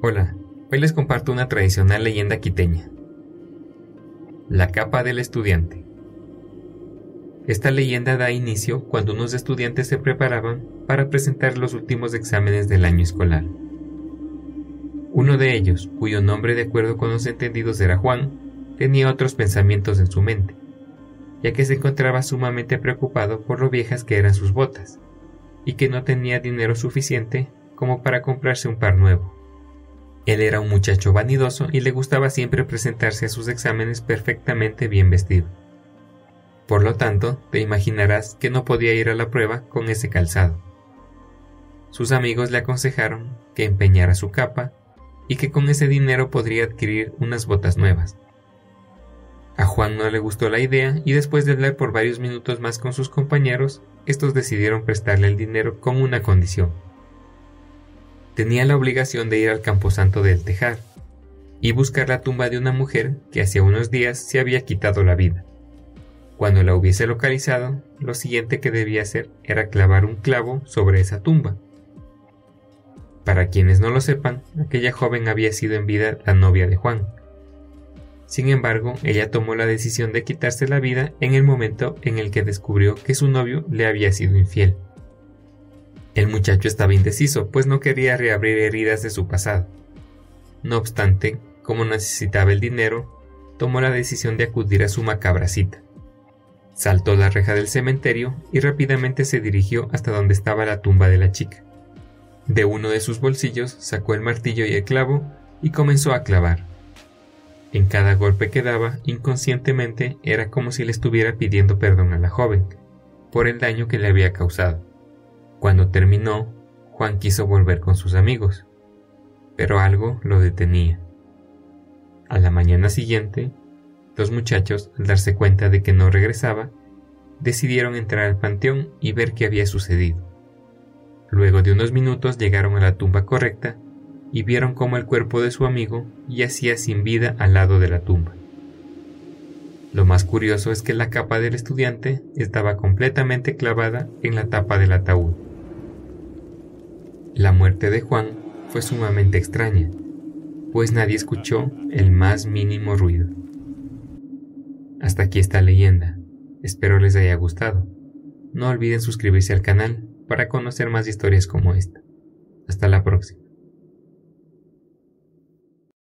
Hola, hoy les comparto una tradicional leyenda quiteña. La capa del estudiante. Esta leyenda da inicio cuando unos estudiantes se preparaban para presentar los últimos exámenes del año escolar. Uno de ellos, cuyo nombre de acuerdo con los entendidos era Juan, tenía otros pensamientos en su mente, ya que se encontraba sumamente preocupado por lo viejas que eran sus botas, y que no tenía dinero suficiente como para comprarse un par nuevo. Él era un muchacho vanidoso y le gustaba siempre presentarse a sus exámenes perfectamente bien vestido. Por lo tanto, te imaginarás que no podía ir a la prueba con ese calzado. Sus amigos le aconsejaron que empeñara su capa y que con ese dinero podría adquirir unas botas nuevas. A Juan no le gustó la idea y después de hablar por varios minutos más con sus compañeros, estos decidieron prestarle el dinero con una condición. Tenía la obligación de ir al camposanto de El Tejar y buscar la tumba de una mujer que hacía unos días se había quitado la vida. Cuando la hubiese localizado, lo siguiente que debía hacer era clavar un clavo sobre esa tumba. Para quienes no lo sepan, aquella joven había sido en vida la novia de Juan. Sin embargo, ella tomó la decisión de quitarse la vida en el momento en el que descubrió que su novio le había sido infiel. El muchacho estaba indeciso, pues no quería reabrir heridas de su pasado. No obstante, como necesitaba el dinero, tomó la decisión de acudir a su macabra cita. Saltó la reja del cementerio y rápidamente se dirigió hasta donde estaba la tumba de la chica. De uno de sus bolsillos sacó el martillo y el clavo y comenzó a clavar. En cada golpe que daba, inconscientemente, era como si le estuviera pidiendo perdón a la joven por el daño que le había causado. Cuando terminó, Juan quiso volver con sus amigos, pero algo lo detenía. A la mañana siguiente, los muchachos, al darse cuenta de que no regresaba, decidieron entrar al panteón y ver qué había sucedido. Luego de unos minutos llegaron a la tumba correcta y vieron cómo el cuerpo de su amigo yacía sin vida al lado de la tumba. Lo más curioso es que la capa del estudiante estaba completamente clavada en la tapa del ataúd. La muerte de Juan fue sumamente extraña, pues nadie escuchó el más mínimo ruido. Hasta aquí esta leyenda. Espero les haya gustado. No olviden suscribirse al canal para conocer más historias como esta. Hasta la próxima.